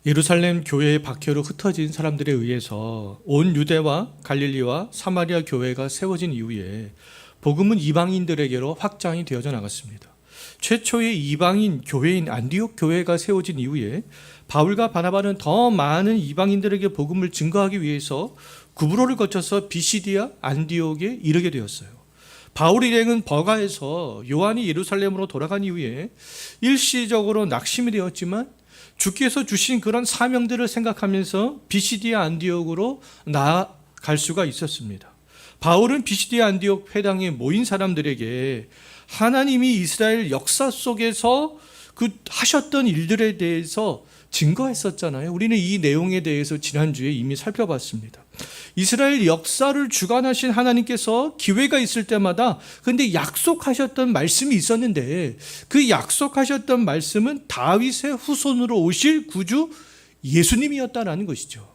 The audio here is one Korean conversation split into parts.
예루살렘 교회의 박해로 흩어진 사람들에 의해서 온 유대와 갈릴리와 사마리아 교회가 세워진 이후에 복음은 이방인들에게로 확장이 되어져 나갔습니다. 최초의 이방인 교회인 안디옥 교회가 세워진 이후에 바울과 바나바는 더 많은 이방인들에게 복음을 증거하기 위해서 구브로를 거쳐서 비시디아 안디옥에 이르게 되었어요. 바울 일행은 버가에서 요한이 예루살렘으로 돌아간 이후에 일시적으로 낙심이 되었지만 주께서 주신 그런 사명들을 생각하면서 비시디아 안디옥으로 나아갈 수가 있었습니다. 바울은 비시디아 안디옥 회당에 모인 사람들에게 하나님이 이스라엘 역사 속에서 하셨던 일들에 대해서 증거했었잖아요. 우리는 이 내용에 대해서 지난주에 이미 살펴봤습니다. 이스라엘 역사를 주관하신 하나님께서 기회가 있을 때마다 근데 약속하셨던 말씀이 있었는데 그 약속하셨던 말씀은 다윗의 후손으로 오실 구주 예수님이었다라는 것이죠.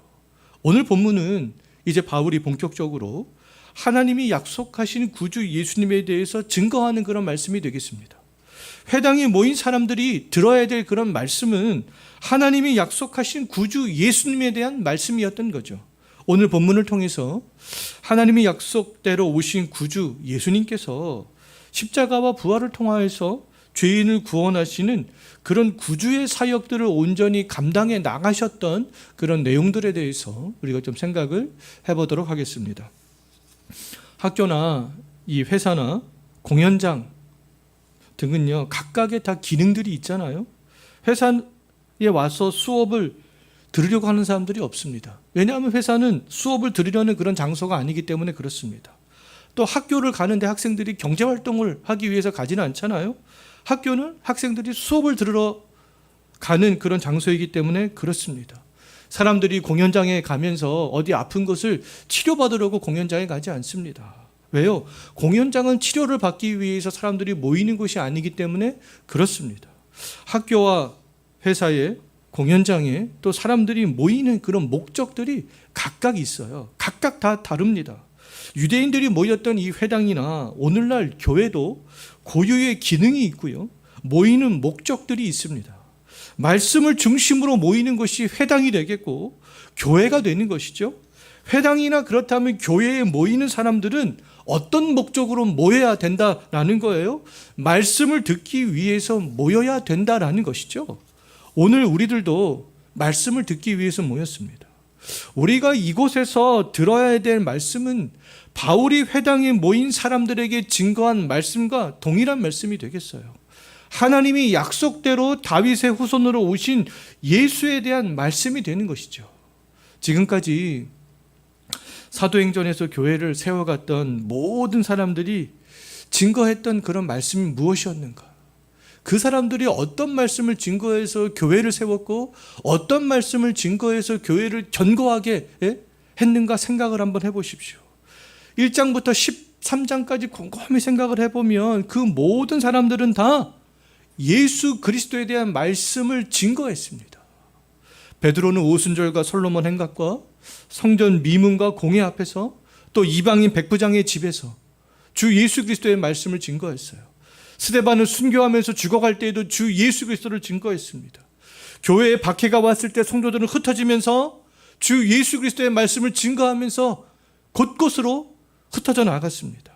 오늘 본문은 이제 바울이 본격적으로 하나님이 약속하신 구주 예수님에 대해서 증거하는 그런 말씀이 되겠습니다. 회당에 모인 사람들이 들어야 될 그런 말씀은 하나님이 약속하신 구주 예수님에 대한 말씀이었던 거죠. 오늘 본문을 통해서 하나님이 약속대로 오신 구주 예수님께서 십자가와 부활을 통하여서 죄인을 구원하시는 그런 구주의 사역들을 온전히 감당해 나가셨던 그런 내용들에 대해서 우리가 좀 생각을 해보도록 하겠습니다. 학교나 이 회사나 공연장 등은요, 각각의 다 기능들이 있잖아요. 회사에 와서 수업을 들으려고 하는 사람들이 없습니다. 왜냐하면 회사는 수업을 들으려는 그런 장소가 아니기 때문에 그렇습니다. 또 학교를 가는데 학생들이 경제활동을 하기 위해서 가지는 않잖아요. 학교는 학생들이 수업을 들으러 가는 그런 장소이기 때문에 그렇습니다. 사람들이 공연장에 가면서 어디 아픈 것을 치료받으려고 공연장에 가지 않습니다. 왜요? 공연장은 치료를 받기 위해서 사람들이 모이는 곳이 아니기 때문에 그렇습니다. 학교와 회사에 공연장에 또 사람들이 모이는 그런 목적들이 각각 있어요. 각각 다 다릅니다. 유대인들이 모였던 이 회당이나 오늘날 교회도 고유의 기능이 있고요. 모이는 목적들이 있습니다. 말씀을 중심으로 모이는 것이 회당이 되겠고 교회가 되는 것이죠. 회당이나 그렇다면 교회에 모이는 사람들은 어떤 목적으로 모여야 된다라는 거예요? 말씀을 듣기 위해서 모여야 된다라는 것이죠. 오늘 우리들도 말씀을 듣기 위해서 모였습니다. 우리가 이곳에서 들어야 될 말씀은 바울이 회당에 모인 사람들에게 증거한 말씀과 동일한 말씀이 되겠어요. 하나님이 약속대로 다윗의 후손으로 오신 예수에 대한 말씀이 되는 것이죠. 지금까지 사도행전에서 교회를 세워갔던 모든 사람들이 증거했던 그런 말씀이 무엇이었는가? 그 사람들이 어떤 말씀을 증거해서 교회를 세웠고 어떤 말씀을 증거해서 교회를 견고하게 했는가 생각을 한번 해보십시오. 1장부터 13장까지 곰곰이 생각을 해보면 그 모든 사람들은 다 예수 그리스도에 대한 말씀을 증거했습니다. 베드로는 오순절과 솔로몬 행각과 성전 미문과 공회 앞에서 또 이방인 백부장의 집에서 주 예수 그리스도의 말씀을 증거했어요. 스데반은 순교하면서 죽어갈 때에도 주 예수 그리스도를 증거했습니다. 교회에 박해가 왔을 때 성도들은 흩어지면서 주 예수 그리스도의 말씀을 증거하면서 곳곳으로 흩어져 나갔습니다.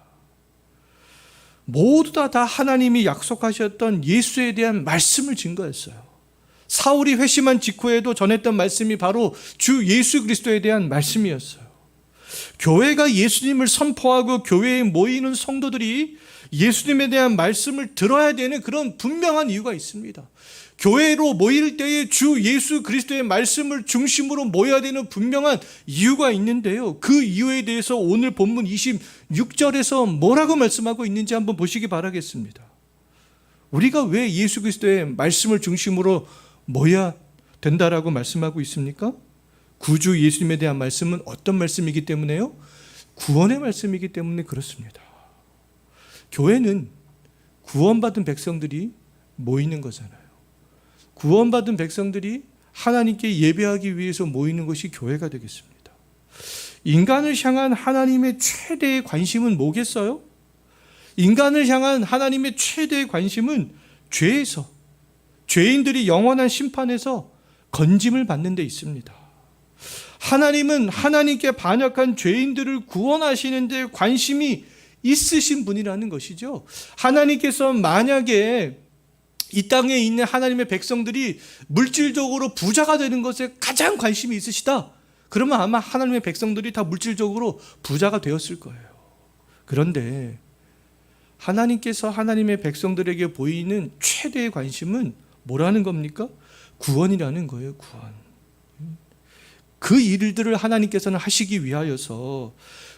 모두 다 하나님이 약속하셨던 예수에 대한 말씀을 증거했어요. 사울이 회심한 직후에도 전했던 말씀이 바로 주 예수 그리스도에 대한 말씀이었어요. 교회가 예수님을 선포하고 교회에 모이는 성도들이 예수님에 대한 말씀을 들어야 되는 그런 분명한 이유가 있습니다. 교회로 모일 때에 주 예수 그리스도의 말씀을 중심으로 모여야 되는 분명한 이유가 있는데요. 그 이유에 대해서 오늘 본문 26절에서 뭐라고 말씀하고 있는지 한번 보시기 바라겠습니다. 우리가 왜 예수 그리스도의 말씀을 중심으로 모여야 된다라고 말씀하고 있습니까? 구주 예수님에 대한 말씀은 어떤 말씀이기 때문에요? 구원의 말씀이기 때문에 그렇습니다. 교회는 구원받은 백성들이 모이는 거잖아요. 구원받은 백성들이 하나님께 예배하기 위해서 모이는 것이 교회가 되겠습니다. 인간을 향한 하나님의 최대의 관심은 뭐겠어요? 인간을 향한 하나님의 최대의 관심은 죄에서, 죄인들이 영원한 심판에서 건짐을 받는 데 있습니다. 하나님은 하나님께 반역한 죄인들을 구원하시는 데 관심이 있으신 분이라는 것이죠. 하나님께서 만약에 이 땅에 있는 하나님의 백성들이 물질적으로 부자가 되는 것에 가장 관심이 있으시다, 그러면 아마 하나님의 백성들이 다 물질적으로 부자가 되었을 거예요. 그런데 하나님께서 하나님의 백성들에게 보이는 최대의 관심은 뭐라는 겁니까? 구원이라는 거예요. 구원. 그 일들을 하나님께서는 하시기 위하여서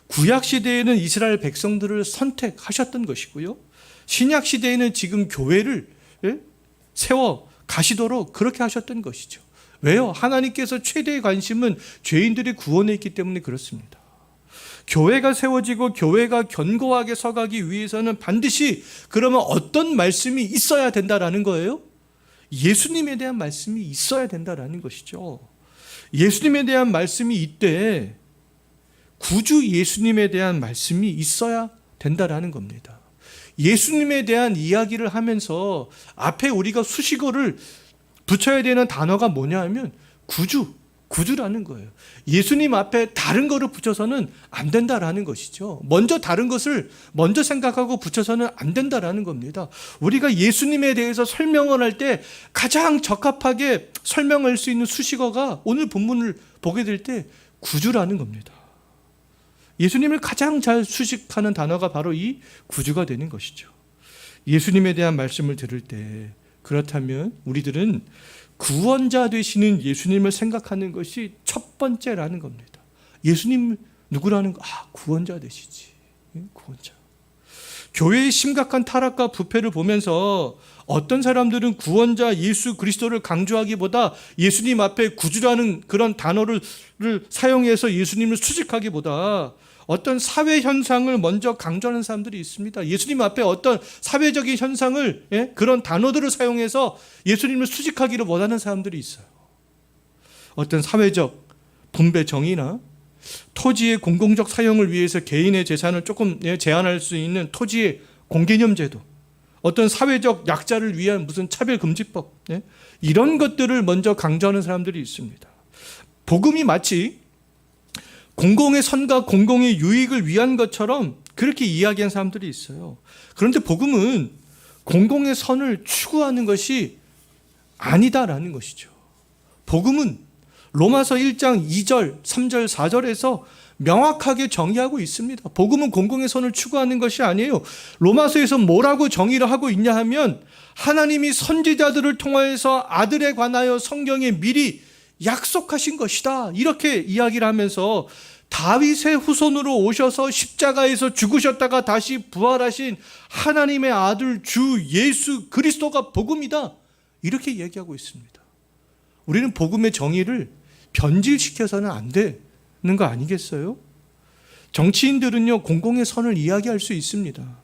구약시대에는 이스라엘 백성들을 선택하셨던 것이고요, 신약시대에는 지금 교회를 세워 가시도록 그렇게 하셨던 것이죠. 왜요? 하나님께서 최대의 관심은 죄인들의 구원에 있기 때문에 그렇습니다. 교회가 세워지고 교회가 견고하게 서가기 위해서는 반드시 그러면 어떤 말씀이 있어야 된다라는 거예요? 예수님에 대한 말씀이 있어야 된다라는 것이죠. 예수님에 대한 말씀이 이때 구주 예수님에 대한 말씀이 있어야 된다라는 겁니다. 예수님에 대한 이야기를 하면서 앞에 우리가 수식어를 붙여야 되는 단어가 뭐냐 하면 구주라는 거예요. 예수님 앞에 다른 거를 붙여서는 안 된다라는 것이죠. 먼저 다른 것을 먼저 생각하고 붙여서는 안 된다라는 겁니다. 우리가 예수님에 대해서 설명을 할 때 가장 적합하게 설명할 수 있는 수식어가 오늘 본문을 보게 될 때 구주라는 겁니다. 예수님을 가장 잘 수식하는 단어가 바로 이 구주가 되는 것이죠. 예수님에 대한 말씀을 들을 때 그렇다면 우리들은 구원자 되시는 예수님을 생각하는 것이 첫 번째라는 겁니다. 예수님 누구라는 거? 구원자 되시지. 구원자. 교회의 심각한 타락과 부패를 보면서 어떤 사람들은 구원자 예수 그리스도를 강조하기보다 예수님 앞에 구주라는 그런 단어를 사용해서 예수님을 수식하기보다 어떤 사회 현상을 먼저 강조하는 사람들이 있습니다. 예수님 앞에 어떤 사회적인 현상을 그런 단어들을 사용해서 예수님을 수식하기를 원하는 사람들이 있어요. 어떤 사회적 분배 정의나 토지의 공공적 사용을 위해서 개인의 재산을 조금 제한할 수 있는 토지의 공개념 제도, 어떤 사회적 약자를 위한 무슨 차별금지법, 이런 것들을 먼저 강조하는 사람들이 있습니다. 복음이 마치 공공의 선과 공공의 유익을 위한 것처럼 그렇게 이야기한 사람들이 있어요. 그런데 복음은 공공의 선을 추구하는 것이 아니다라는 것이죠. 복음은 로마서 1장 2절, 3절, 4절에서 명확하게 정의하고 있습니다. 복음은 공공의 선을 추구하는 것이 아니에요. 로마서에서 뭐라고 정의를 하고 있냐 하면 하나님이 선지자들을 통하여서 아들에 관하여 성경에 미리 약속하신 것이다, 이렇게 이야기를 하면서 다윗의 후손으로 오셔서 십자가에서 죽으셨다가 다시 부활하신 하나님의 아들 주 예수 그리스도가 복음이다, 이렇게 얘기하고 있습니다. 우리는 복음의 정의를 변질시켜서는 안 되는 거 아니겠어요? 정치인들은요 공공의 선을 이야기할 수 있습니다.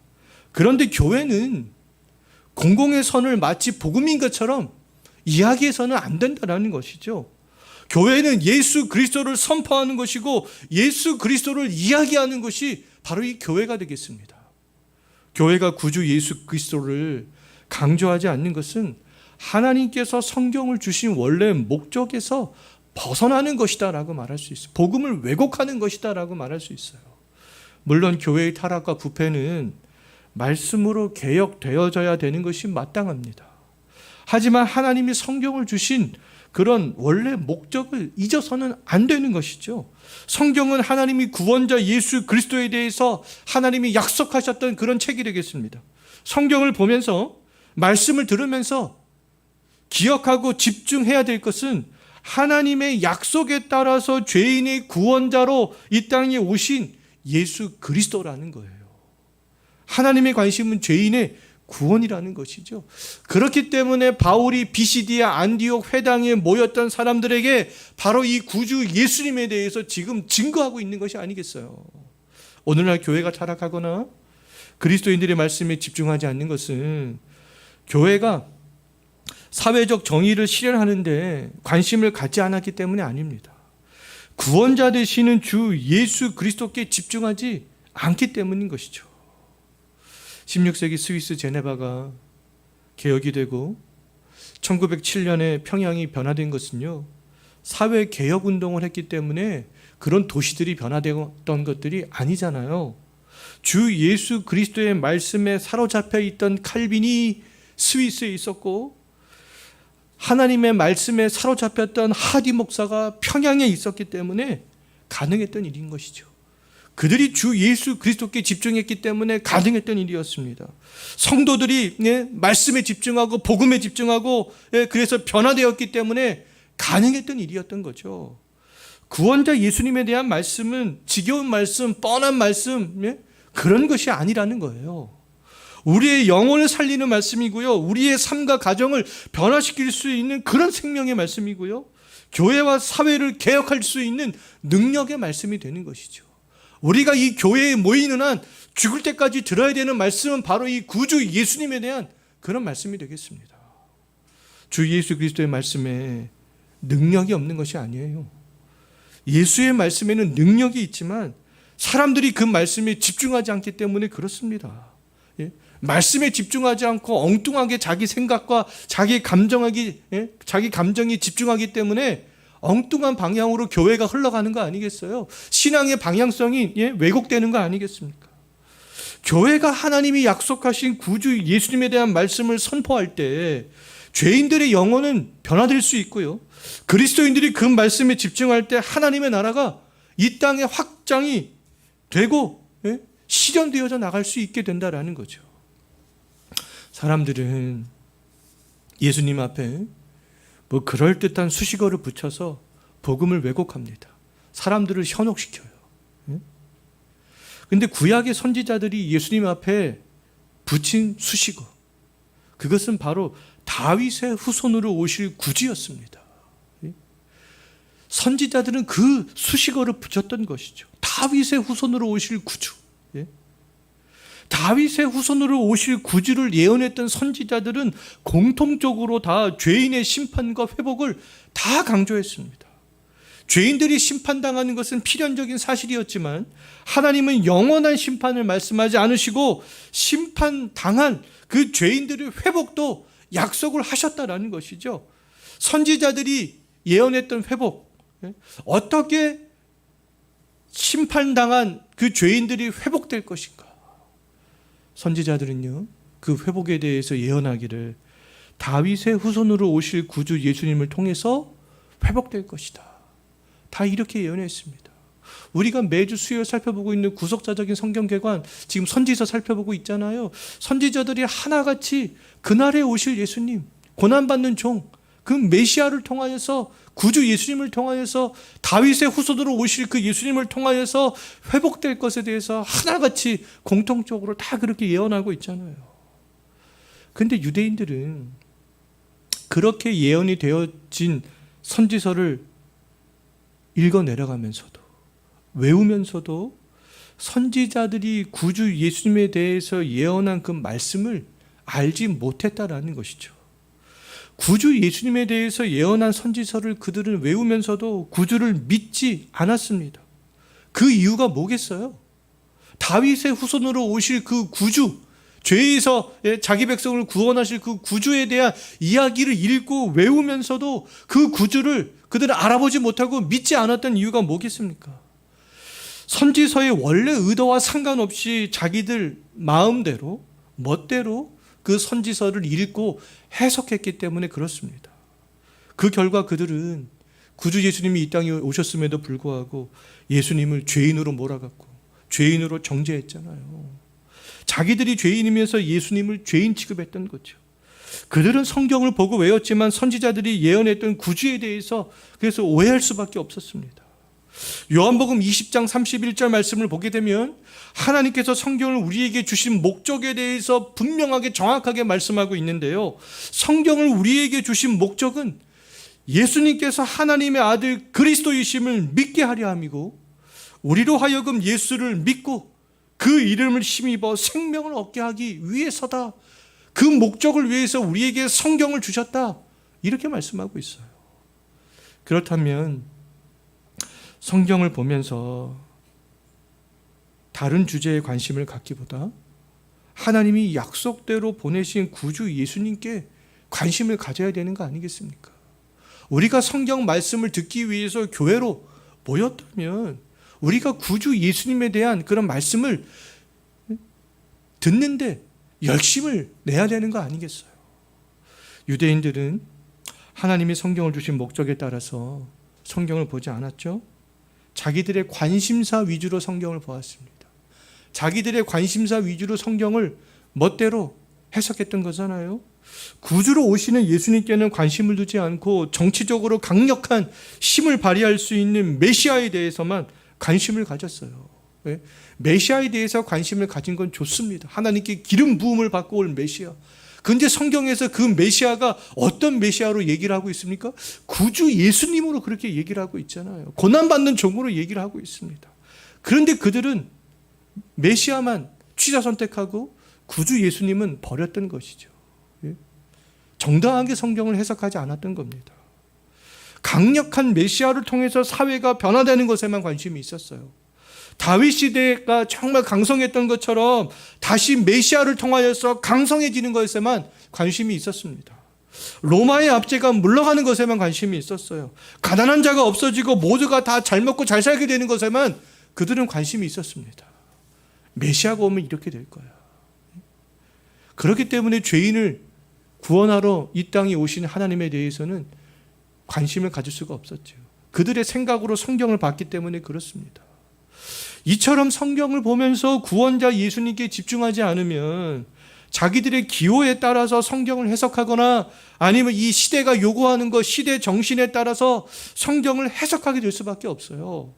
그런데 교회는 공공의 선을 마치 복음인 것처럼 이야기해서는 안 된다는 것이죠. 교회는 예수 그리스도를 선포하는 것이고 예수 그리스도를 이야기하는 것이 바로 이 교회가 되겠습니다. 교회가 구주 예수 그리스도를 강조하지 않는 것은 하나님께서 성경을 주신 원래 목적에서 벗어나는 것이다 라고 말할 수 있어요. 복음을 왜곡하는 것이다 라고 말할 수 있어요. 물론 교회의 타락과 부패는 말씀으로 개혁되어져야 되는 것이 마땅합니다. 하지만 하나님이 성경을 주신 그런 원래 목적을 잊어서는 안 되는 것이죠. 성경은 하나님이 구원자 예수 그리스도에 대해서 하나님이 약속하셨던 그런 책이 되겠습니다. 성경을 보면서 말씀을 들으면서 기억하고 집중해야 될 것은 하나님의 약속에 따라서 죄인의 구원자로 이 땅에 오신 예수 그리스도라는 거예요. 하나님의 관심은 죄인의 구원이라는 것이죠. 그렇기 때문에 바울이 비시디아 안디옥 회당에 모였던 사람들에게 바로 이 구주 예수님에 대해서 지금 증거하고 있는 것이 아니겠어요. 오늘날 교회가 타락하거나 그리스도인들의 말씀에 집중하지 않는 것은 교회가 사회적 정의를 실현하는데 관심을 갖지 않았기 때문이 아닙니다. 구원자 되시는 주 예수 그리스도께 집중하지 않기 때문인 것이죠. 16세기 스위스 제네바가 개혁이 되고 1907년에 평양이 변화된 것은요, 사회 개혁 운동을 했기 때문에 그런 도시들이 변화되었던 것들이 아니잖아요. 주 예수 그리스도의 말씀에 사로잡혀 있던 칼빈이 스위스에 있었고, 하나님의 말씀에 사로잡혔던 하디 목사가 평양에 있었기 때문에 가능했던 일인 것이죠. 그들이 주 예수 그리스도께 집중했기 때문에 가능했던 일이었습니다. 성도들이 말씀에 집중하고 복음에 집중하고 그래서 변화되었기 때문에 가능했던 일이었던 거죠. 구원자 예수님에 대한 말씀은 지겨운 말씀, 뻔한 말씀, 그런 것이 아니라는 거예요. 우리의 영혼을 살리는 말씀이고요, 우리의 삶과 가정을 변화시킬 수 있는 그런 생명의 말씀이고요, 교회와 사회를 개혁할 수 있는 능력의 말씀이 되는 것이죠. 우리가 이 교회에 모이는 한 죽을 때까지 들어야 되는 말씀은 바로 이 구주 예수님에 대한 그런 말씀이 되겠습니다. 주 예수 그리스도의 말씀에 능력이 없는 것이 아니에요. 예수의 말씀에는 능력이 있지만 사람들이 그 말씀에 집중하지 않기 때문에 그렇습니다. 말씀에 집중하지 않고 엉뚱하게 자기 생각과 자기 감정이 집중하기 때문에 엉뚱한 방향으로 교회가 흘러가는 거 아니겠어요? 신앙의 방향성이 왜곡되는 거 아니겠습니까? 교회가 하나님이 약속하신 구주 예수님에 대한 말씀을 선포할 때 죄인들의 영혼은 변화될 수 있고요, 그리스도인들이 그 말씀에 집중할 때 하나님의 나라가 이 땅에 확장이 되고 실현되어져 나갈 수 있게 된다라는 거죠. 사람들은 예수님 앞에 뭐 그럴듯한 수식어를 붙여서 복음을 왜곡합니다. 사람들을 현혹시켜요. 그런데 구약의 선지자들이 예수님 앞에 붙인 수식어, 그것은 바로 다윗의 후손으로 오실 구주였습니다. 선지자들은 그 수식어를 붙였던 것이죠. 다윗의 후손으로 오실 구주. 다윗의 후손으로 오실 구주를 예언했던 선지자들은 공통적으로 다 죄인의 심판과 회복을 다 강조했습니다. 죄인들이 심판당하는 것은 필연적인 사실이었지만 하나님은 영원한 심판을 말씀하지 않으시고 심판당한 그 죄인들의 회복도 약속을 하셨다라는 것이죠. 선지자들이 예언했던 회복, 어떻게 심판당한 그 죄인들이 회복될 것인가? 선지자들은요, 그 회복에 대해서 예언하기를 다윗의 후손으로 오실 구주 예수님을 통해서 회복될 것이다, 다 이렇게 예언했습니다. 우리가 매주 수요일 살펴보고 있는 구속사적인 성경개관, 지금 선지서 살펴보고 있잖아요. 선지자들이 하나같이 그날에 오실 예수님, 고난받는 종, 그 메시아를 통하여서, 구주 예수님을 통하여서, 다윗의 후손으로 오실 그 예수님을 통하여서 회복될 것에 대해서 하나같이 공통적으로 다 그렇게 예언하고 있잖아요. 그런데 유대인들은 그렇게 예언이 되어진 선지서를 읽어 내려가면서도, 외우면서도 선지자들이 구주 예수님에 대해서 예언한 그 말씀을 알지 못했다라는 것이죠. 구주 예수님에 대해서 예언한 선지서를 그들은 외우면서도 구주를 믿지 않았습니다. 그 이유가 뭐겠어요? 다윗의 후손으로 오실 그 구주, 죄에서 자기 백성을 구원하실 그 구주에 대한 이야기를 읽고 외우면서도 그 구주를 그들은 알아보지 못하고 믿지 않았던 이유가 뭐겠습니까? 선지서의 원래 의도와 상관없이 자기들 마음대로, 멋대로 그 선지서를 읽고 해석했기 때문에 그렇습니다. 그 결과 그들은 구주 예수님이 이 땅에 오셨음에도 불구하고 예수님을 죄인으로 몰아갔고 죄인으로 정죄했잖아요. 자기들이 죄인이면서 예수님을 죄인 취급했던 거죠. 그들은 성경을 보고 외웠지만 선지자들이 예언했던 구주에 대해서 그래서 오해할 수밖에 없었습니다. 요한복음 20장 31절 말씀을 보게 되면 하나님께서 성경을 우리에게 주신 목적에 대해서 분명하게 정확하게 말씀하고 있는데요, 성경을 우리에게 주신 목적은 예수님께서 하나님의 아들 그리스도이심을 믿게 하려 함이고, 우리로 하여금 예수를 믿고 그 이름을 힘입어 생명을 얻게 하기 위해서다. 그 목적을 위해서 우리에게 성경을 주셨다, 이렇게 말씀하고 있어요. 그렇다면 성경을 보면서 다른 주제에 관심을 갖기보다 하나님이 약속대로 보내신 구주 예수님께 관심을 가져야 되는 거 아니겠습니까? 우리가 성경 말씀을 듣기 위해서 교회로 모였다면 우리가 구주 예수님에 대한 그런 말씀을 듣는데 열심을 내야 되는 거 아니겠어요? 유대인들은 하나님이 성경을 주신 목적에 따라서 성경을 보지 않았죠. 자기들의 관심사 위주로 성경을 보았습니다. 자기들의 관심사 위주로 성경을 멋대로 해석했던 거잖아요. 구주로 오시는 예수님께는 관심을 두지 않고 정치적으로 강력한 힘을 발휘할 수 있는 메시아에 대해서만 관심을 가졌어요. 왜? 메시아에 대해서 관심을 가진 건 좋습니다. 하나님께 기름 부음을 받고 올 메시아. 그런데 성경에서 그 메시아가 어떤 메시아로 얘기를 하고 있습니까? 구주 예수님으로 그렇게 얘기를 하고 있잖아요. 고난받는 종으로 얘기를 하고 있습니다. 그런데 그들은 메시아만 취사 선택하고 구주 예수님은 버렸던 것이죠. 정당하게 성경을 해석하지 않았던 겁니다. 강력한 메시아를 통해서 사회가 변화되는 것에만 관심이 있었어요. 다윗 시대가 정말 강성했던 것처럼 다시 메시아를 통하여서 강성해지는 것에만 관심이 있었습니다. 로마의 압제가 물러가는 것에만 관심이 있었어요. 가난한 자가 없어지고 모두가 다 잘 먹고 잘 살게 되는 것에만 그들은 관심이 있었습니다. 메시아가 오면 이렇게 될 거야. 그렇기 때문에 죄인을 구원하러 이 땅에 오신 하나님에 대해서는 관심을 가질 수가 없었죠. 그들의 생각으로 성경을 봤기 때문에 그렇습니다. 이처럼 성경을 보면서 구원자 예수님께 집중하지 않으면 자기들의 기호에 따라서 성경을 해석하거나 아니면 이 시대가 요구하는 것, 시대 정신에 따라서 성경을 해석하게 될 수밖에 없어요.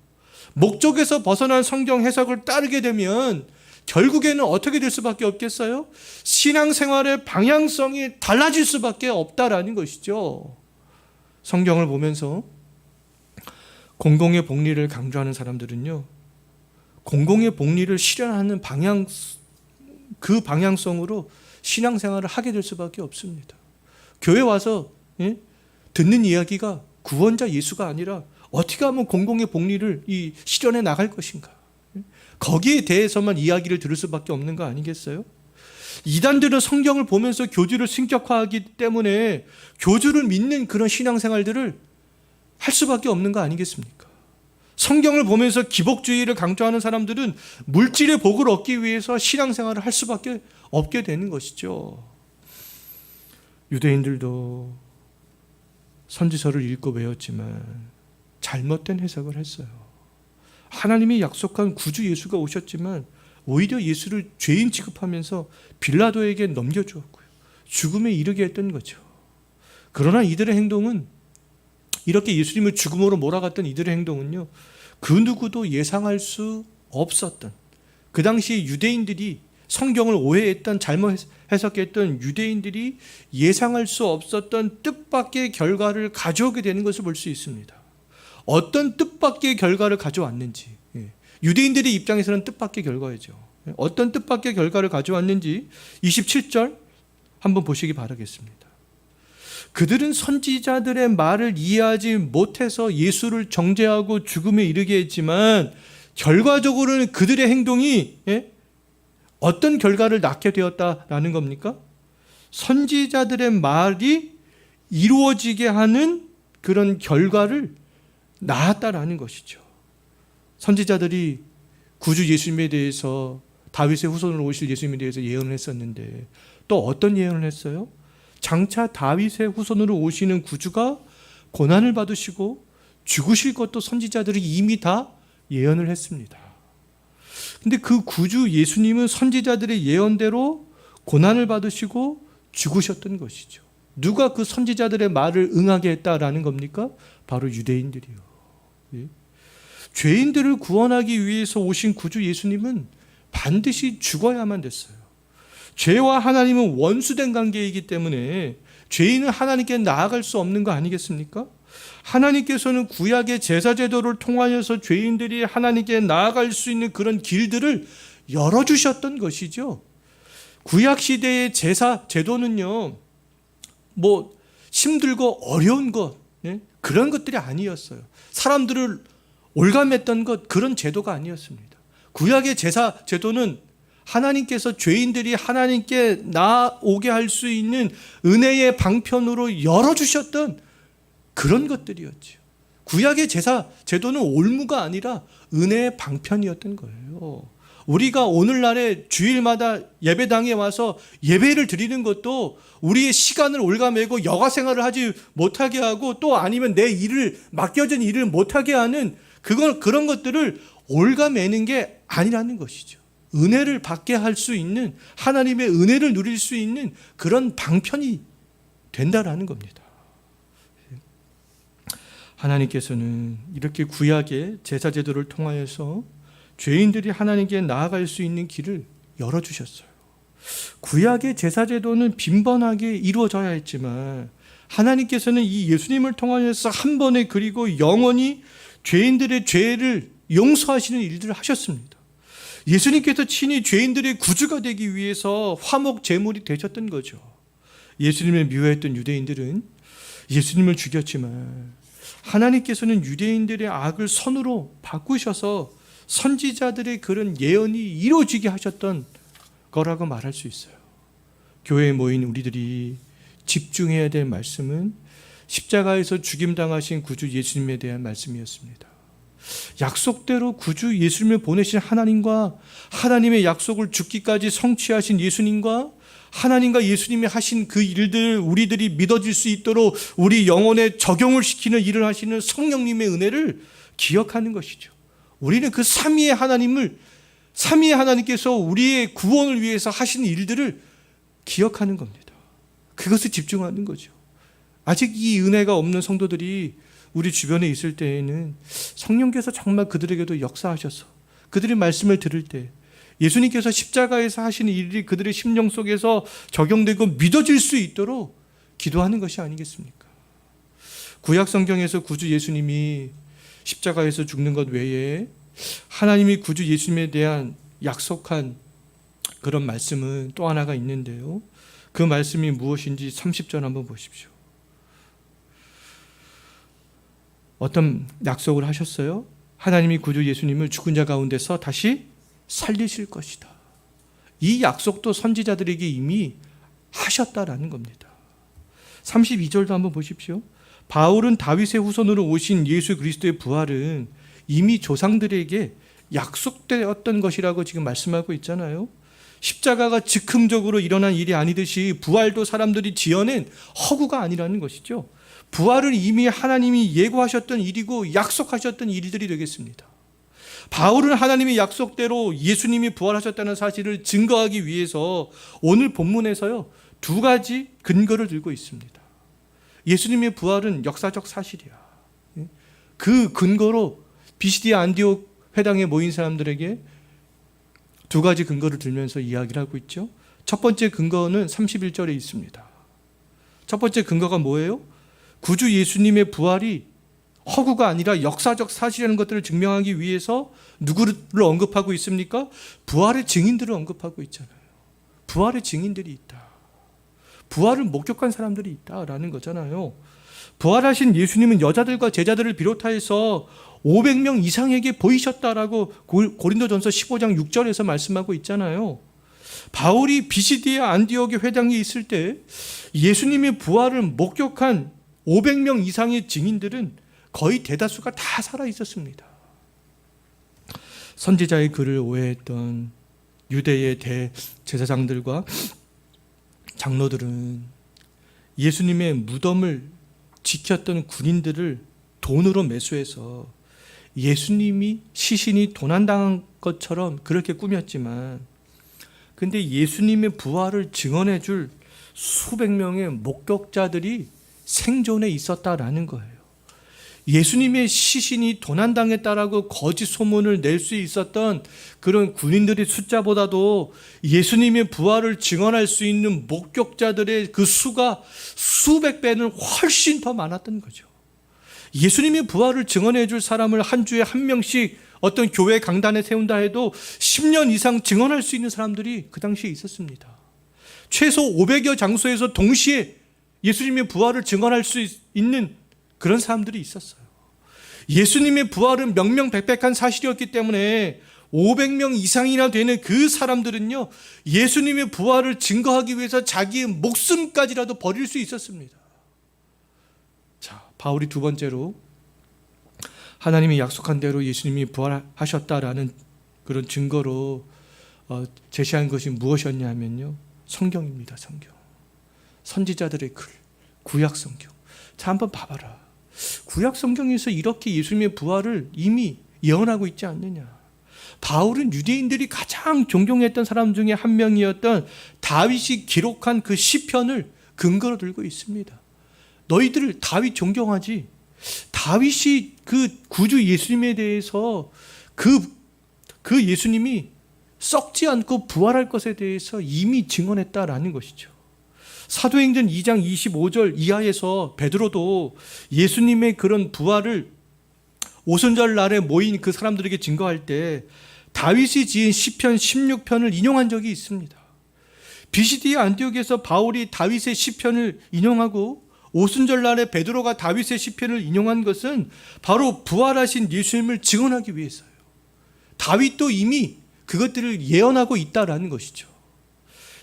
목적에서 벗어난 성경 해석을 따르게 되면 결국에는 어떻게 될 수밖에 없겠어요? 신앙생활의 방향성이 달라질 수밖에 없다라는 것이죠. 성경을 보면서 공공의 복리를 강조하는 사람들은요, 공공의 복리를 실현하는 그 방향성으로 신앙생활을 하게 될 수밖에 없습니다. 교회 와서 듣는 이야기가 구원자 예수가 아니라 어떻게 하면 공공의 복리를 실현해 나갈 것인가, 거기에 대해서만 이야기를 들을 수밖에 없는 거 아니겠어요? 이단들은 성경을 보면서 교주를 신격화하기 때문에 교주를 믿는 그런 신앙생활들을 할 수밖에 없는 거 아니겠습니까? 성경을 보면서 기복주의를 강조하는 사람들은 물질의 복을 얻기 위해서 신앙생활을 할 수밖에 없게 되는 것이죠. 유대인들도 선지서를 읽고 외웠지만 잘못된 해석을 했어요. 하나님이 약속한 구주 예수가 오셨지만 오히려 예수를 죄인 취급하면서 빌라도에게 넘겨주었고요, 죽음에 이르게 했던 거죠. 그러나 이들의 행동은, 이렇게 예수님을 죽음으로 몰아갔던 이들의 행동은요, 그 누구도 예상할 수 없었던, 그 당시 유대인들이 성경을 오해했던, 잘못 해석했던 유대인들이 예상할 수 없었던 뜻밖의 결과를 가져오게 되는 것을 볼 수 있습니다. 어떤 뜻밖의 결과를 가져왔는지, 유대인들의 입장에서는 뜻밖의 결과이죠. 어떤 뜻밖의 결과를 가져왔는지 27절 한번 보시기 바라겠습니다. 그들은 선지자들의 말을 이해하지 못해서 예수를 정죄하고 죽음에 이르게 했지만 결과적으로는 그들의 행동이 어떤 결과를 낳게 되었다라는 겁니까? 선지자들의 말이 이루어지게 하는 그런 결과를 낳았다라는 것이죠. 선지자들이 구주 예수님에 대해서, 다윗의 후손으로 오실 예수님에 대해서 예언을 했었는데 또 어떤 예언을 했어요? 장차 다윗의 후손으로 오시는 구주가 고난을 받으시고 죽으실 것도 선지자들이 이미 다 예언을 했습니다. 근데 그 구주 예수님은 선지자들의 예언대로 고난을 받으시고 죽으셨던 것이죠. 누가 그 선지자들의 말을 응하게 했다라는 겁니까? 바로 유대인들이요. 죄인들을 구원하기 위해서 오신 구주 예수님은 반드시 죽어야만 됐어요. 죄와 하나님은 원수된 관계이기 때문에 죄인은 하나님께 나아갈 수 없는 거 아니겠습니까? 하나님께서는 구약의 제사제도를 통하여서 죄인들이 하나님께 나아갈 수 있는 그런 길들을 열어주셨던 것이죠. 구약시대의 제도는요, 힘들고 어려운 것, 그런 것들이 아니었어요. 사람들을 올감했던 것, 그런 제도가 아니었습니다. 구약의 제도는 하나님께서 죄인들이 하나님께 나오게 할 수 있는 은혜의 방편으로 열어주셨던 그런 것들이었죠. 구약의 제도는 올무가 아니라 은혜의 방편이었던 거예요. 우리가 오늘날에 주일마다 예배당에 와서 예배를 드리는 것도 우리의 시간을 올가매고 여가 생활을 하지 못하게 하고 또 아니면 내 일을 맡겨진 일을 못하게 하는 그런 것들을 올가매는 게 아니라는 것이죠. 은혜를 받게 할 수 있는, 하나님의 은혜를 누릴 수 있는 그런 방편이 된다라는 겁니다. 하나님께서는 이렇게 구약의 제사제도를 통하여서 죄인들이 하나님께 나아갈 수 있는 길을 열어주셨어요. 구약의 제사제도는 빈번하게 이루어져야 했지만 하나님께서는 이 예수님을 통하여서 한 번에 그리고 영원히 죄인들의 죄를 용서하시는 일들을 하셨습니다. 예수님께서 친히 죄인들의 구주가 되기 위해서 화목 제물이 되셨던 거죠. 예수님을 미워했던 유대인들은 예수님을 죽였지만 하나님께서는 유대인들의 악을 선으로 바꾸셔서 선지자들의 그런 예언이 이루어지게 하셨던 거라고 말할 수 있어요. 교회에 모인 우리들이 집중해야 될 말씀은 십자가에서 죽임당하신 구주 예수님에 대한 말씀이었습니다. 약속대로 구주 예수님을 보내신 하나님과 하나님의 약속을 죽기까지 성취하신 예수님과 하나님과 예수님이 하신 그 일들 우리들이 믿어질 수 있도록 우리 영혼에 적용을 시키는 일을 하시는 성령님의 은혜를 기억하는 것이죠. 우리는 그 삼위의 하나님께서 우리의 구원을 위해서 하신 일들을 기억하는 겁니다. 그것을 집중하는 거죠. 아직 이 은혜가 없는 성도들이 우리 주변에 있을 때에는 성령께서 정말 그들에게도 역사하셔서 그들의 말씀을 들을 때 예수님께서 십자가에서 하시는 일이 그들의 심령 속에서 적용되고 믿어질 수 있도록 기도하는 것이 아니겠습니까? 구약 성경에서 구주 예수님이 십자가에서 죽는 것 외에 하나님이 구주 예수님에 대한 약속한 그런 말씀은 또 하나가 있는데요. 그 말씀이 무엇인지 30절 한번 보십시오. 어떤 약속을 하셨어요? 하나님이 구주 예수님을 죽은 자 가운데서 다시 살리실 것이다. 이 약속도 선지자들에게 이미 하셨다라는 겁니다. 32절도 한번 보십시오. 바울은 다윗의 후손으로 오신 예수 그리스도의 부활은 이미 조상들에게 약속되었던 것이라고 지금 말씀하고 있잖아요. 십자가가 즉흥적으로 일어난 일이 아니듯이 부활도 사람들이 지어낸 허구가 아니라는 것이죠. 부활은 이미 하나님이 예고하셨던 일이고 약속하셨던 일들이 되겠습니다. 바울은 하나님의 약속대로 예수님이 부활하셨다는 사실을 증거하기 위해서 오늘 본문에서요 2가지 근거를 들고 있습니다. 예수님의 부활은 역사적 사실이야. 그 근거로 비시디아 안디옥 회당에 모인 사람들에게 2가지 근거를 들면서 이야기를 하고 있죠. 첫 번째 근거는 31절에 있습니다. 첫 번째 근거가 뭐예요? 구주 예수님의 부활이 허구가 아니라 역사적 사실이라는 것들을 증명하기 위해서 누구를 언급하고 있습니까? 부활의 증인들을 언급하고 있잖아요. 부활의 증인들이 있다. 부활을 목격한 사람들이 있다라는 거잖아요. 부활하신 예수님은 여자들과 제자들을 비롯하여서 500명 이상에게 보이셨다라고 고린도전서 15장 6절에서 말씀하고 있잖아요. 바울이 비시디아 안디옥의 회당에 있을 때 예수님의 부활을 목격한 500명 이상의 증인들은 거의 대다수가 다 살아 있었습니다. 선지자의 글을 오해했던 유대의 대제사장들과 장로들은 예수님의 무덤을 지켰던 군인들을 돈으로 매수해서 예수님이 시신이 도난당한 것처럼 그렇게 꾸몄지만 근데 예수님의 부활을 증언해 줄 수백 명의 목격자들이 생존해 있었다라는 거예요. 예수님의 시신이 도난당했다라고 거짓 소문을 낼 수 있었던 그런 군인들의 숫자보다도 예수님의 부활을 증언할 수 있는 목격자들의 그 수가 수백 배는 훨씬 더 많았던 거죠. 예수님의 부활을 증언해 줄 사람을 한 주에 한 명씩 어떤 교회 강단에 세운다 해도 10년 이상 증언할 수 있는 사람들이 그 당시에 있었습니다. 최소 500여 장소에서 동시에 예수님의 부활을 증언할 수 있는 그런 사람들이 있었어요. 예수님의 부활은 명명백백한 사실이었기 때문에 500명 이상이나 되는 그 사람들은요, 예수님의 부활을 증거하기 위해서 자기의 목숨까지라도 버릴 수 있었습니다. 자, 바울이 두 번째로 하나님이 약속한 대로 예수님이 부활하셨다라는 그런 증거로 제시한 것이 무엇이었냐면요, 성경입니다. 성경. 선지자들의 글, 구약 성경. 자, 한번 봐봐라. 구약 성경에서 이렇게 예수님의 부활을 이미 예언하고 있지 않느냐. 바울은 유대인들이 가장 존경했던 사람 중에 한 명이었던 다윗이 기록한 그 시편을 근거로 들고 있습니다. 너희들 다윗 존경하지? 다윗이 그 구주 예수님에 대해서 그 예수님이 썩지 않고 부활할 것에 대해서 이미 증언했다라는 것이죠. 사도행전 2장 25절 이하에서 베드로도 예수님의 그런 부활을 오순절 날에 모인 그 사람들에게 증거할 때 다윗이 지은 시편 16편을 인용한 적이 있습니다. 비시디아 안디옥에서 바울이 다윗의 시편을 인용하고 오순절 날에 베드로가 다윗의 시편을 인용한 것은 바로 부활하신 예수님을 증언하기 위해서요. 다윗도 이미 그것들을 예언하고 있다라는 것이죠.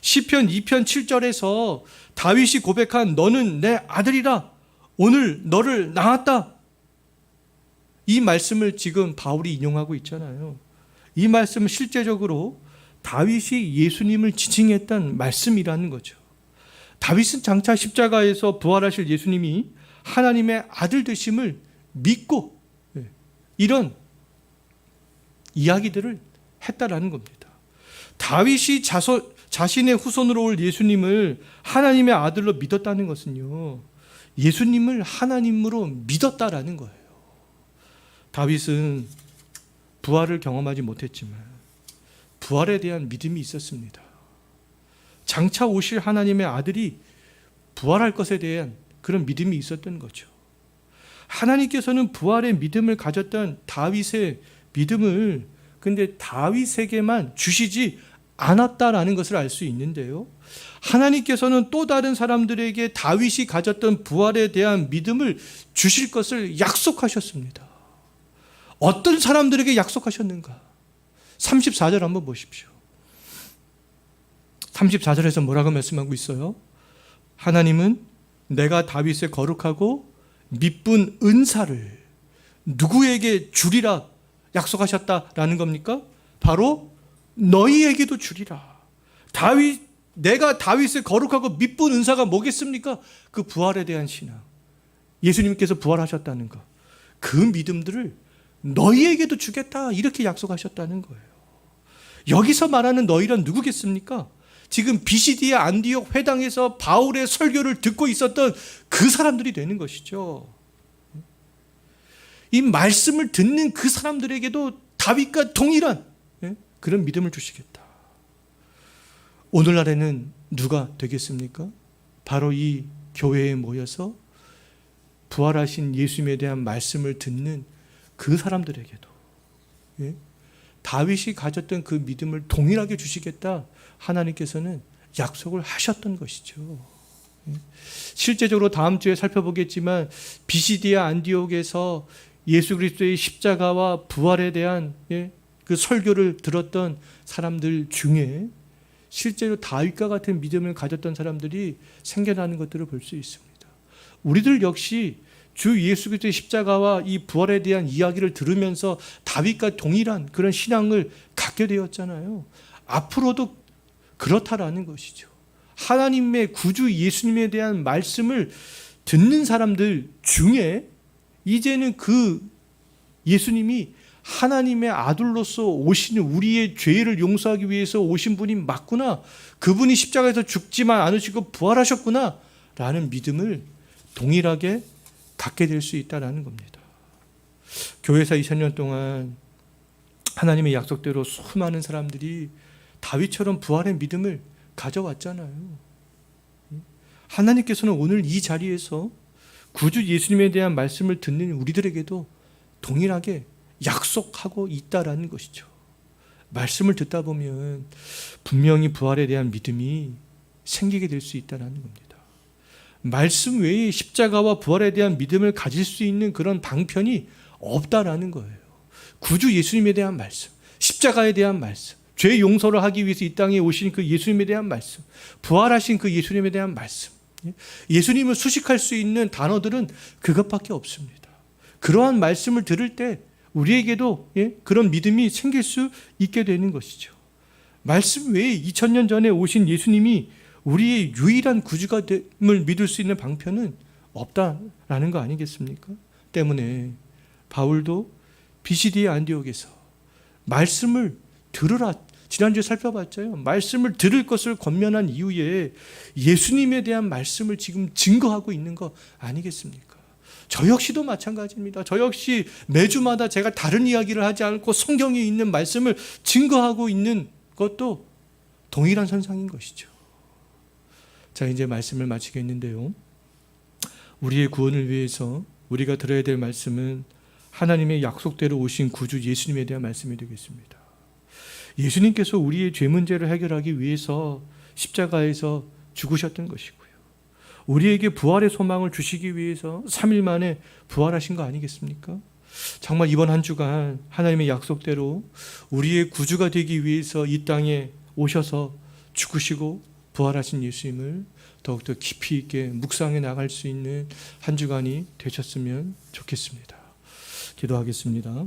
시편 2편 7절에서 다윗이 고백한 너는 내 아들이라 오늘 너를 낳았다. 이 말씀을 지금 바울이 인용하고 있잖아요. 이 말씀은 실제적으로 다윗이 예수님을 지칭했던 말씀이라는 거죠. 다윗은 장차 십자가에서 부활하실 예수님이 하나님의 아들 되심을 믿고 이런 이야기들을 했다라는 겁니다. 다윗이 자신의 후손으로 올 예수님을 하나님의 아들로 믿었다는 것은요, 예수님을 하나님으로 믿었다라는 거예요. 다윗은 부활을 경험하지 못했지만 부활에 대한 믿음이 있었습니다. 장차 오실 하나님의 아들이 부활할 것에 대한 그런 믿음이 있었던 거죠. 하나님께서는 부활의 믿음을 가졌던 다윗의 믿음을 근데 다윗에게만 주시지 않았다라는 것을 알 수 있는데요, 하나님께서는 또 다른 사람들에게 다윗이 가졌던 부활에 대한 믿음을 주실 것을 약속하셨습니다. 어떤 사람들에게 약속하셨는가? 34절 한번 보십시오. 34절에서 뭐라고 말씀하고 있어요? 하나님은 내가 다윗의 거룩하고 미쁜 은사를 누구에게 주리라 약속하셨다라는 겁니까? 바로 너희에게도 주리라. 내가 다윗의 거룩하고 미쁜 은사가 뭐겠습니까? 그 부활에 대한 신앙. 예수님께서 부활하셨다는 것. 그 믿음들을 너희에게도 주겠다 이렇게 약속하셨다는 거예요. 여기서 말하는 너희란 누구겠습니까? 지금 비시디아 안디옥 회당에서 바울의 설교를 듣고 있었던 그 사람들이 되는 것이죠. 이 말씀을 듣는 그 사람들에게도 다윗과 동일한 그런 믿음을 주시겠다. 오늘날에는 누가 되겠습니까? 바로 이 교회에 모여서 부활하신 예수님에 대한 말씀을 듣는 그 사람들에게도 다윗이 가졌던 그 믿음을 동일하게 주시겠다 하나님께서는 약속을 하셨던 것이죠. 실제적으로 다음 주에 살펴보겠지만 비시디아 안디옥에서 예수 그리스도의 십자가와 부활에 대한 그 설교를 들었던 사람들 중에 실제로 다윗과 같은 믿음을 가졌던 사람들이 생겨나는 것들을 볼 수 있습니다. 우리들 역시 주 예수 그리스도의 십자가와 이 부활에 대한 이야기를 들으면서 다윗과 동일한 그런 신앙을 갖게 되었잖아요. 앞으로도 그렇다라는 것이죠. 하나님의 구주 예수님에 대한 말씀을 듣는 사람들 중에 이제는 그 예수님이 하나님의 아들로서 오시는 우리의 죄를 용서하기 위해서 오신 분이 맞구나, 그분이 십자가에서 죽지만 않으시고 부활하셨구나 라는 믿음을 동일하게 갖게 될 수 있다는 겁니다. 교회사 2000년 동안 하나님의 약속대로 수많은 사람들이 다윗처럼 부활의 믿음을 가져왔잖아요. 하나님께서는 오늘 이 자리에서 구주 예수님에 대한 말씀을 듣는 우리들에게도 동일하게 약속하고 있다라는 것이죠. 말씀을 듣다 보면 분명히 부활에 대한 믿음이 생기게 될 수 있다는 겁니다. 말씀 외에 십자가와 부활에 대한 믿음을 가질 수 있는 그런 방편이 없다라는 거예요. 구주 예수님에 대한 말씀, 십자가에 대한 말씀, 죄 용서를 하기 위해서 이 땅에 오신 그 예수님에 대한 말씀, 부활하신 그 예수님에 대한 말씀, 예수님을 수식할 수 있는 단어들은 그것밖에 없습니다. 그러한 말씀을 들을 때 우리에게도 그런 믿음이 생길 수 있게 되는 것이죠. 말씀 외에 2000년 전에 오신 예수님이 우리의 유일한 구주가 됨을 믿을 수 있는 방편은 없다라는 거 아니겠습니까? 때문에 바울도 비시디의 안디옥에서 말씀을 들으라, 지난주에 살펴봤죠. 말씀을 들을 것을 권면한 이후에 예수님에 대한 말씀을 지금 증거하고 있는 거 아니겠습니까? 저 역시도 마찬가지입니다. 저 역시 매주마다 제가 다른 이야기를 하지 않고 성경에 있는 말씀을 증거하고 있는 것도 동일한 선상인 것이죠. 자, 이제 말씀을 마치겠는데요. 우리의 구원을 위해서 우리가 들어야 될 말씀은 하나님의 약속대로 오신 구주 예수님에 대한 말씀이 되겠습니다. 예수님께서 우리의 죄 문제를 해결하기 위해서 십자가에서 죽으셨던 것이고요. 우리에게 부활의 소망을 주시기 위해서 3일 만에 부활하신 거 아니겠습니까? 정말 이번 한 주간 하나님의 약속대로 우리의 구주가 되기 위해서 이 땅에 오셔서 죽으시고 부활하신 예수님을 더욱더 깊이 있게 묵상해 나갈 수 있는 한 주간이 되셨으면 좋겠습니다. 기도하겠습니다.